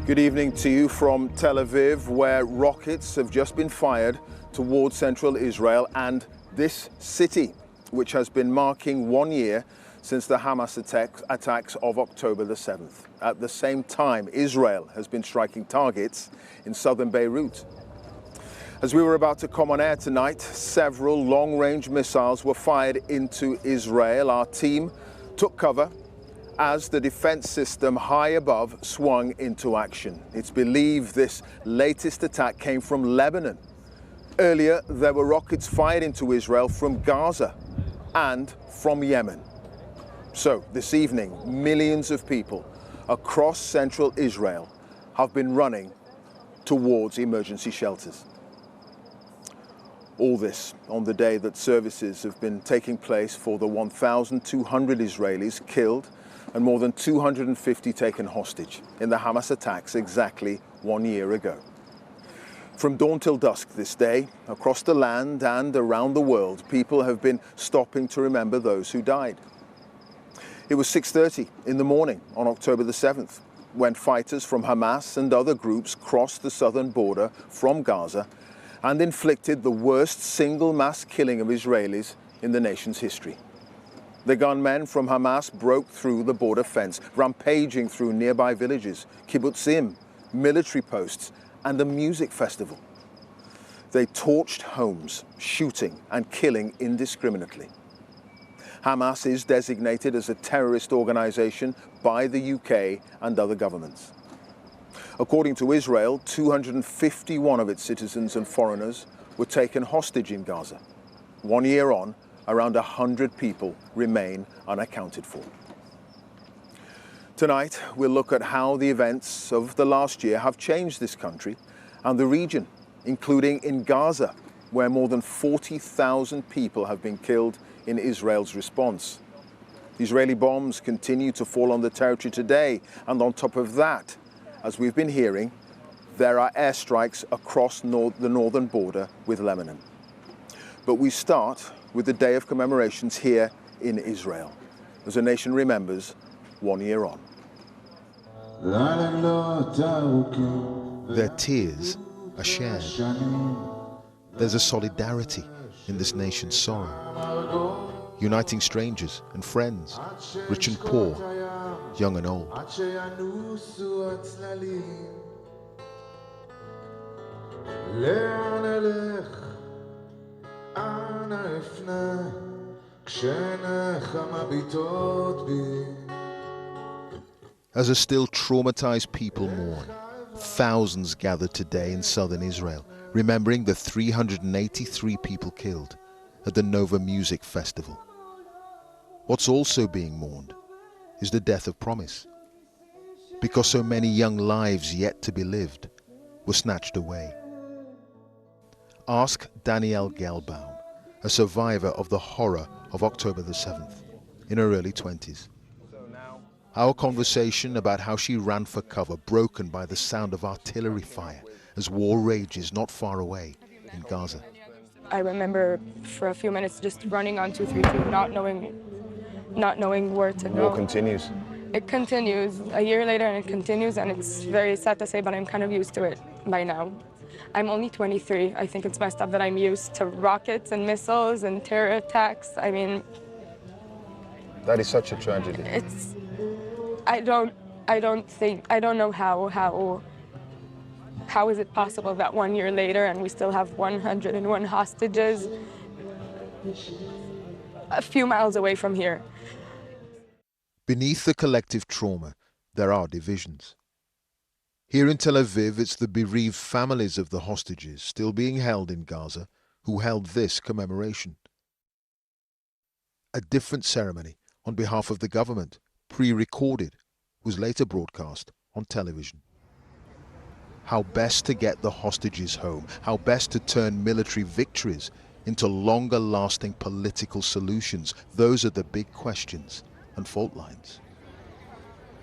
Good evening to you from Tel Aviv, where rockets have just been fired towards central Israel and this city, which has been marking 1 year since the Hamas attacks of October the 7th. At the same time, Israel has been striking targets in southern Beirut. As we were about to come on air tonight, several long-range missiles were fired into Israel. Our team took cover as the defense system high above swung into action. It's believed this latest attack came from Lebanon. Earlier, there were rockets fired into Israel from Gaza and from Yemen. So, this evening, millions of people across central Israel have been running towards emergency shelters. All this on the day that services have been taking place for the 1,200 Israelis killed and more than 250 taken hostage in the Hamas attacks exactly 1 year ago. From dawn till dusk this day, across the land and around the world, people have been stopping to remember those who died. It was 6:30 in the morning on October the 7th when fighters from Hamas and other groups crossed the southern border from Gaza and inflicted the worst single mass killing of Israelis in the nation's history. The gunmen from Hamas broke through the border fence, rampaging through nearby villages, kibbutzim, military posts, and a music festival. They torched homes, shooting and killing indiscriminately. Hamas is designated as a terrorist organization by the UK and other governments. According to Israel, 251 of its citizens and foreigners were taken hostage in Gaza. 1 year on, around 100 people remain unaccounted for. Tonight, we'll look at how the events of the last year have changed this country and the region, including in Gaza, where more than 40,000 people have been killed in Israel's response. Israeli bombs continue to fall on the territory today, and on top of that, as we've been hearing, there are airstrikes across the northern border with Lebanon. But we start with the day of commemorations here in Israel, as the nation remembers 1 year on. Their tears are shared. There's a solidarity in this nation's sorrow, uniting strangers and friends, rich and poor, young and old. As a still traumatized people mourn, thousands gathered today in southern Israel, remembering the 383 people killed at the Nova Music Festival. What's also being mourned is the death of promise, because so many young lives yet to be lived were snatched away. Ask Danielle Gelbaum, a survivor of the horror of October the 7th, in her early 20s. Our conversation about how she ran for cover, broken by the sound of artillery fire as war rages not far away in Gaza. I remember for a few minutes just running on 232, not knowing where to go. War continues. It continues a year later, and it continues, and it's very sad to say, but I'm kind of used to it by now. I'm only 23. I think it's messed up that I'm used to rockets and missiles and terror attacks. I mean, That is such a tragedy. I don't know how is it possible that 1 year later and we still have 101 hostages a few miles away from here. Beneath the collective trauma, there are divisions. Here in Tel Aviv, it's the bereaved families of the hostages still being held in Gaza who held this commemoration. A different ceremony on behalf of the government, pre-recorded, was later broadcast on television. How best to get the hostages home, how best to turn military victories into longer-lasting political solutions, those are the big questions and fault lines.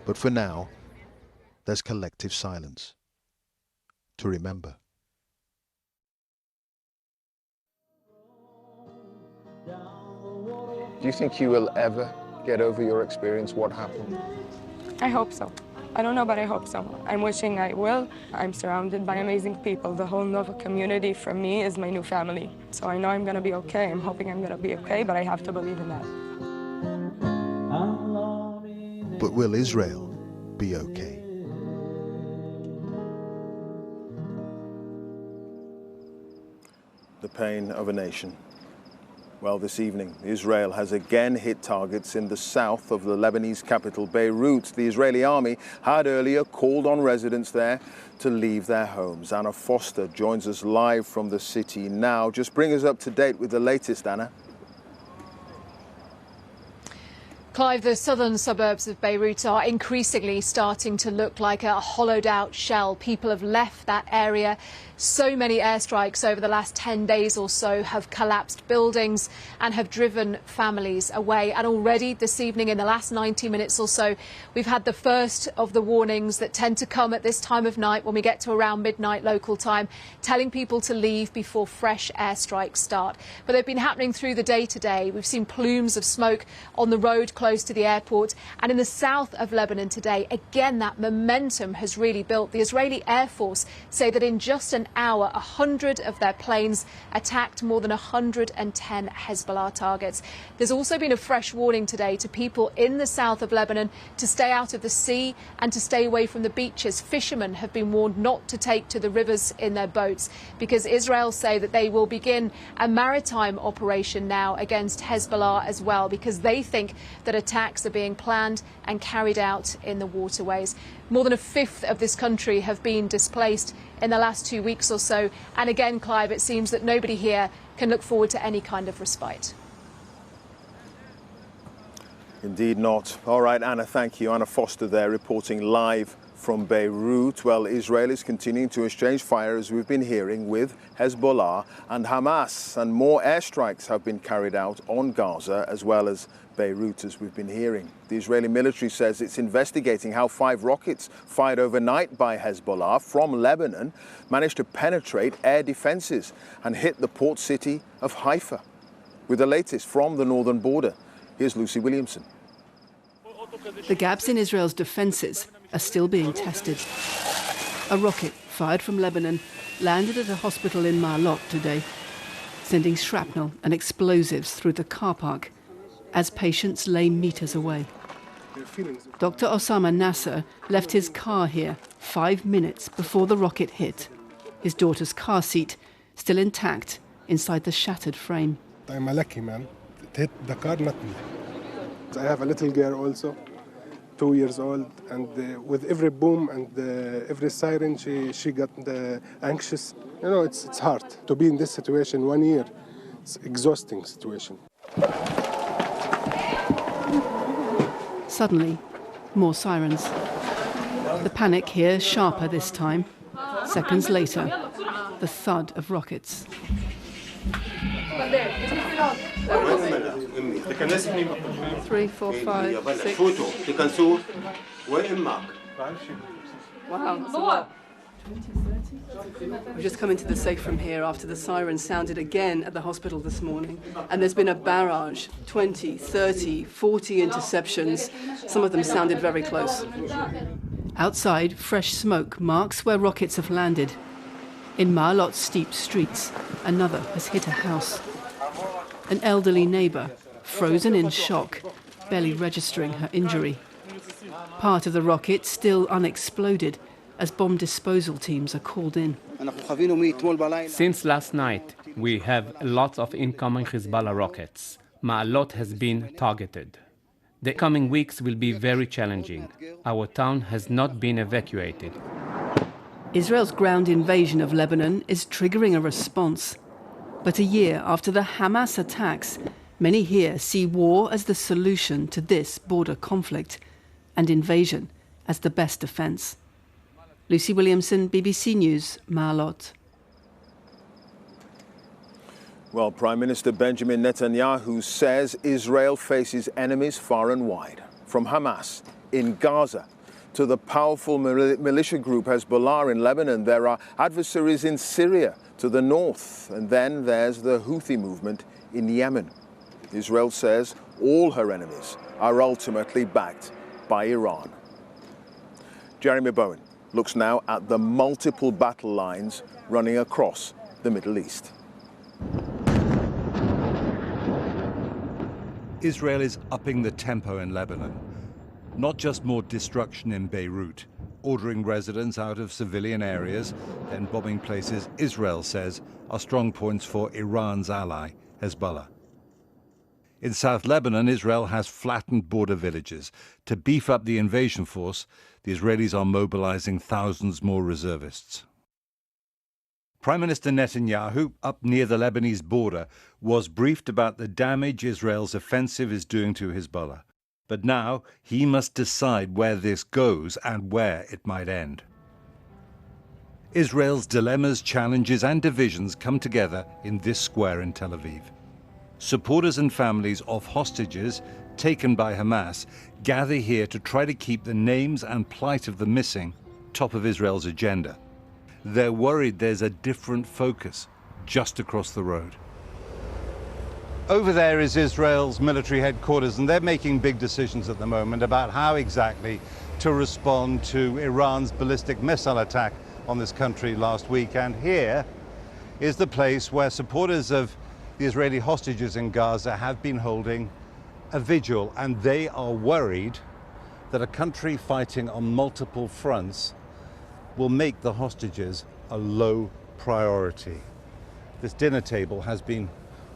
But for now, there's collective silence to remember. Do you think you will ever get over your experience, what happened? I hope so. I don't know, but I hope so. I'm wishing I will. I'm surrounded by amazing people. The whole Nova community, for me, is my new family. So I know I'm going to be okay. I'm hoping I'm going to be okay, but I have to believe in that. But will Israel be okay? The pain of a nation. Well, this evening, Israel has again hit targets in the south of the Lebanese capital, Beirut. The Israeli army had earlier called on residents there to leave their homes. Anna Foster joins us live from the city now. Just bring us up to date with the latest, Anna. Clive, the southern suburbs of Beirut are increasingly starting to look like a hollowed-out shell. People have left that area. So many airstrikes over the last 10 days or so have collapsed buildings and have driven families away. And already this evening, in the last 90 minutes or so, we've had the first of the warnings that tend to come at this time of night when we get to around midnight local time, telling people to leave before fresh airstrikes start. But they've been happening through the day today. We've seen plumes of smoke on the road close to the airport. And in the south of Lebanon today, again, that momentum has really built. The Israeli Air Force say that in just an hour, 100 of their planes attacked more than 110 Hezbollah targets. There's also been a fresh warning today to people in the south of Lebanon to stay out of the sea and to stay away from the beaches. Fishermen have been warned not to take to the rivers in their boats because Israel say that they will begin a maritime operation now against Hezbollah as well, because they think that attacks are being planned and carried out in the waterways. More than a fifth of this country have been displaced in the last 2 weeks or so. And again, Clive, it seems that nobody here can look forward to any kind of respite. Indeed not. All right, Anna, thank you. Anna Foster there reporting live from Beirut. Well, Israel is continuing to exchange fire, as we've been hearing, with Hezbollah and Hamas. And more airstrikes have been carried out on Gaza as well as Beirut, as we've been hearing. The Israeli military says it's investigating how 5 rockets fired overnight by Hezbollah from Lebanon managed to penetrate air defenses and hit the port city of Haifa. With the latest from the northern border, here's Lucy Williamson. The gaps in Israel's defences are still being tested. A rocket fired from Lebanon landed at a hospital in Ma'alot today, sending shrapnel and explosives through the car park as patients lay meters away. Dr. Osama Nasser left his car here 5 minutes before the rocket hit. His daughter's car seat still intact inside the shattered frame. I'm a lucky man. It hit the car, not me. I have a little girl also, 2 years old, and with every boom and every siren, she got anxious. You know, it's hard to be in this situation 1 year. It's an exhausting situation. Suddenly, more sirens. The panic here sharper this time. Seconds later, the thud of rockets. 3, 4, 5, 6. Wow, that's a lot. We've just come into the safe from here after the siren sounded again at the hospital this morning. And there's been a barrage, 20, 30, 40 interceptions. Some of them sounded very close. Outside, fresh smoke marks where rockets have landed. In Ma'alot's steep streets, another has hit a house. An elderly neighbour, frozen in shock, barely registering her injury. Part of the rocket still unexploded, as bomb disposal teams are called in. Since last night, we have lots of incoming Hezbollah rockets. Ma'alot has been targeted. The coming weeks will be very challenging. Our town has not been evacuated. Israel's ground invasion of Lebanon is triggering a response. But a year after the Hamas attacks, many here see war as the solution to this border conflict, and invasion as the best defence. Lucy Williamson, BBC News, Ma'alot. Well, Prime Minister Benjamin Netanyahu says Israel faces enemies far and wide, from Hamas in Gaza to the powerful militia group Hezbollah in Lebanon. There are adversaries in Syria to the north, and then there's the Houthi movement in Yemen. Israel says all her enemies are ultimately backed by Iran. Jeremy Bowen looks now at the multiple battle lines running across the Middle East. Israel is upping the tempo in Lebanon. Not just more destruction in Beirut, ordering residents out of civilian areas, then bombing places Israel says are strong points for Iran's ally, Hezbollah. In South Lebanon, Israel has flattened border villages. To beef up the invasion force, the Israelis are mobilizing thousands more reservists. Prime Minister Netanyahu, up near the Lebanese border, was briefed about the damage Israel's offensive is doing to Hezbollah. But now he must decide where this goes and where it might end. Israel's dilemmas, challenges and divisions come together in this square in Tel Aviv. Supporters and families of hostages taken by Hamas gather here to try to keep the names and plight of the missing top of Israel's agenda. They're worried there's a different focus just across the road. Over there is Israel's military headquarters, and they're making big decisions at the moment about how exactly to respond to Iran's ballistic missile attack on this country last week. And here is the place where supporters of the Israeli hostages in Gaza have been holding a vigil, and they are worried that a country fighting on multiple fronts will make the hostages a low priority. This dinner table has been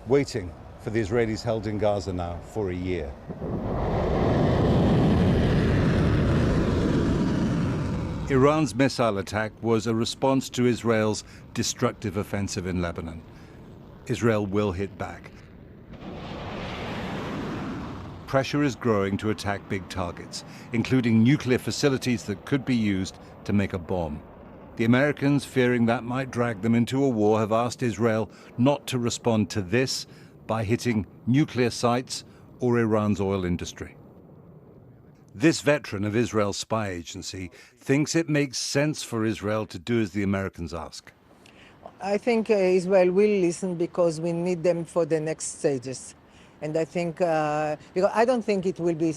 waiting for the Israelis held in Gaza now for a year. Iran's missile attack was a response to Israel's destructive offensive in Lebanon. Israel will hit back. Pressure is growing to attack big targets, including nuclear facilities that could be used to make a bomb. The Americans, fearing that might drag them into a war, have asked Israel not to respond to this by hitting nuclear sites or Iran's oil industry. This veteran of Israel's spy agency thinks it makes sense for Israel to do as the Americans ask. I think Israel will listen because we need them for the next stages. And I think, because I don't think it will be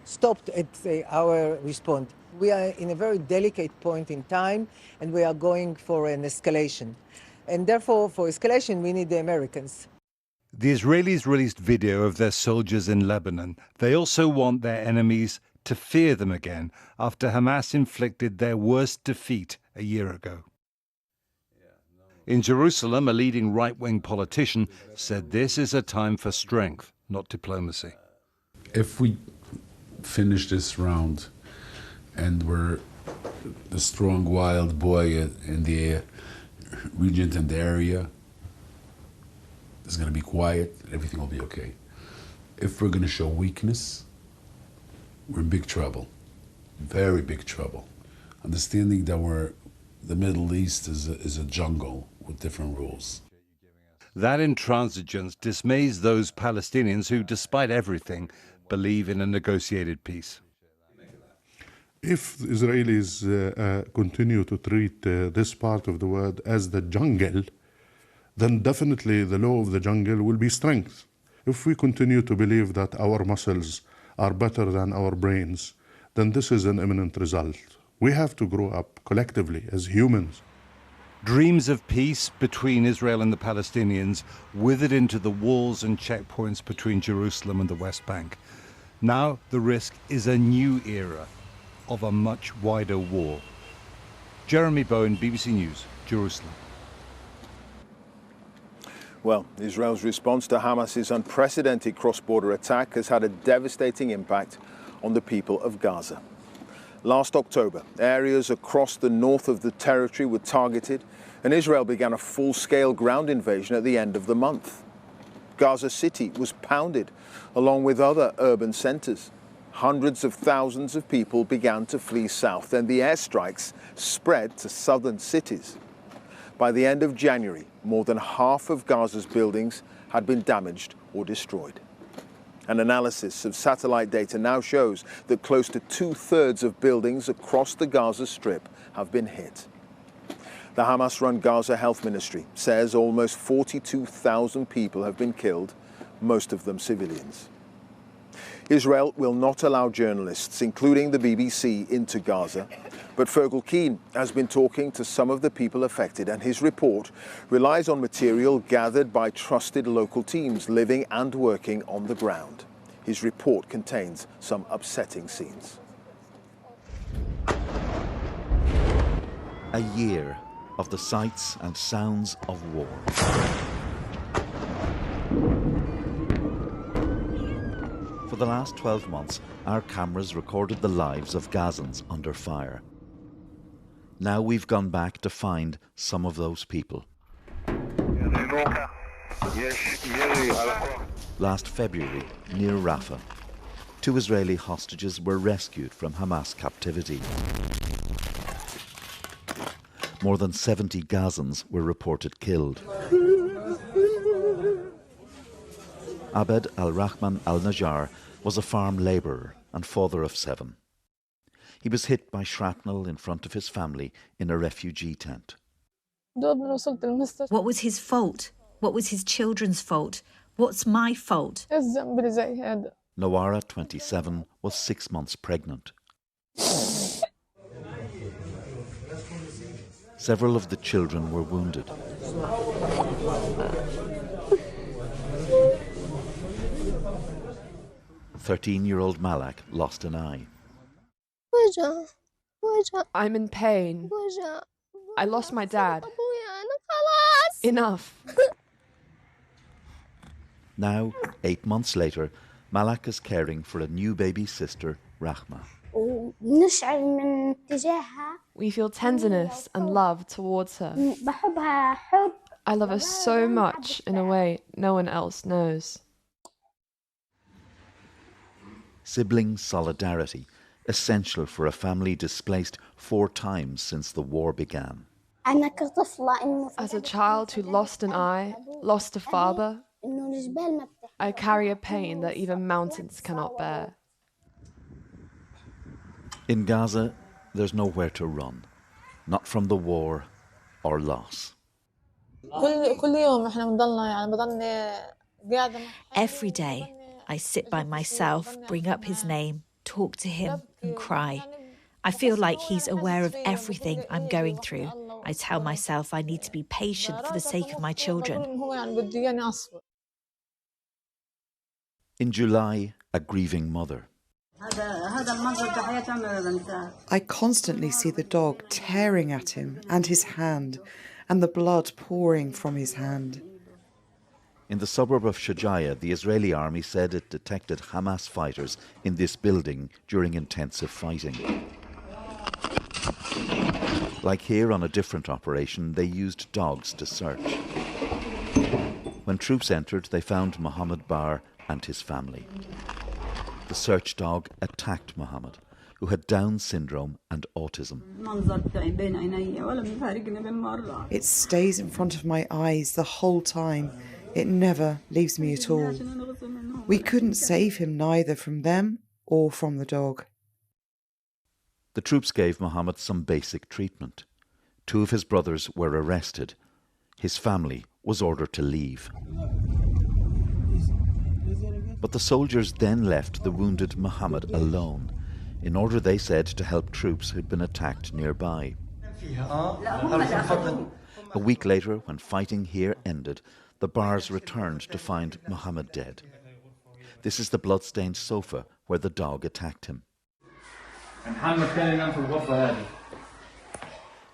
stopped at our response. We are in a very delicate point in time, and we are going for an escalation. And therefore, for escalation, we need the Americans. The Israelis released video of their soldiers in Lebanon. They also want their enemies to fear them again after Hamas inflicted their worst defeat a year ago. In Jerusalem, a leading right-wing politician said this is a time for strength, not diplomacy. If we finish this round and we're the strong wild boy in the region and the area, it's going to be quiet, everything will be okay. If we're going to show weakness, we're in big trouble, very big trouble. Understanding that the Middle East is a jungle with different rules. That intransigence dismays those Palestinians who, despite everything, believe in a negotiated peace. If the Israelis continue to treat this part of the world as the jungle, then definitely the law of the jungle will be strength. If we continue to believe that our muscles are better than our brains, then this is an imminent result. We have to grow up collectively as humans. Dreams of peace between Israel and the Palestinians withered into the walls and checkpoints between Jerusalem and the West Bank. Now the risk is a new era of a much wider war. Jeremy Bowen, BBC News, Jerusalem. Well, Israel's response to Hamas's unprecedented cross-border attack has had a devastating impact on the people of Gaza. Last October, areas across the north of the territory were targeted, and Israel began a full-scale ground invasion at the end of the month. Gaza City was pounded, along with other urban centers. Hundreds of thousands of people began to flee south, and the airstrikes spread to southern cities. By the end of January, more than half of Gaza's buildings had been damaged or destroyed. An analysis of satellite data now shows that close to 2/3 of buildings across the Gaza Strip have been hit. The Hamas-run Gaza Health Ministry says almost 42,000 people have been killed, most of them civilians. Israel will not allow journalists, including the BBC, into Gaza. But Fergal Keane has been talking to some of the people affected, and his report relies on material gathered by trusted local teams living and working on the ground. His report contains some upsetting scenes. A year of the sights and sounds of war. For the last 12 months, our cameras recorded the lives of Gazans under fire. Now we've gone back to find some of those people. Last February, near Rafah, 2 Israeli hostages were rescued from Hamas captivity. More than 70 Gazans were reported killed. Abed al-Rahman al-Najjar was a farm labourer and father of 7. He was hit by shrapnel in front of his family in a refugee tent. What was his fault? What was his children's fault? What's my fault? Nawara, 27, was 6 months pregnant. Several of the children were wounded. 13-year-old Malak lost an eye. I'm in pain. I lost my dad. Enough. Now, 8 months later, Malak is caring for a new baby sister, Rahma. We feel tenderness and love towards her. I love her so much in a way no one else knows. Sibling solidarity, essential for a family displaced 4 times since the war began. As a child who lost an eye, lost a father, I carry a pain that even mountains cannot bear. In Gaza, there's nowhere to run, not from the war or loss. Every day, I sit by myself, bring up his name, talk to him and cry. I feel like he's aware of everything I'm going through. I tell myself I need to be patient for the sake of my children. In July, a grieving mother. I constantly see the dog tearing at him and his hand, and the blood pouring from his hand. In the suburb of Shujaya, the Israeli army said it detected Hamas fighters in this building during intensive fighting. Like here on a different operation, they used dogs to search. When troops entered, they found Mohammed Bar and his family. The search dog attacked Mohammed, who had Down syndrome and autism. It stays in front of my eyes the whole time. It never leaves me at all. We couldn't save him neither from them or from the dog. The troops gave Mohammed some basic treatment. 2 of his brothers were arrested. His family was ordered to leave. But the soldiers then left the wounded Mohammed alone, in order, they said, to help troops who'd been attacked nearby. A week later, when fighting here ended, the Bars returned to find Mohammed dead. This is the blood-stained sofa where the dog attacked him.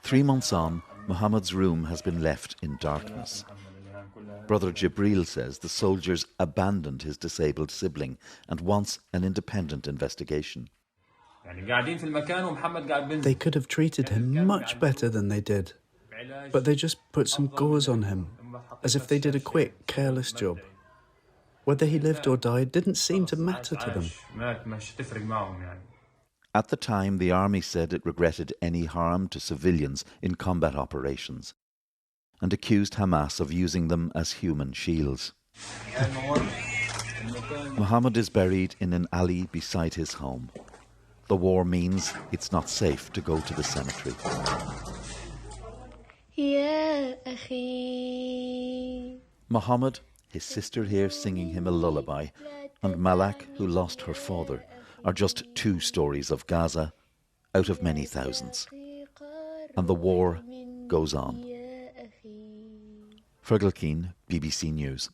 3 months on, Mohammed's room has been left in darkness. Brother Jibril says the soldiers abandoned his disabled sibling and wants an independent investigation. They could have treated him much better than they did, but they just put some gauze on him, as if they did a quick, careless job. Whether he lived or died didn't seem to matter to them. At the time, the army said it regretted any harm to civilians in combat operations and accused Hamas of using them as human shields. Mohammed is buried in an alley beside his home. The war means it's not safe to go to the cemetery. Mohammed, his sister here singing him a lullaby, and Malak, who lost her father, are just 2 stories of Gaza out of many thousands. And the war goes on. Fergal Keane, BBC News.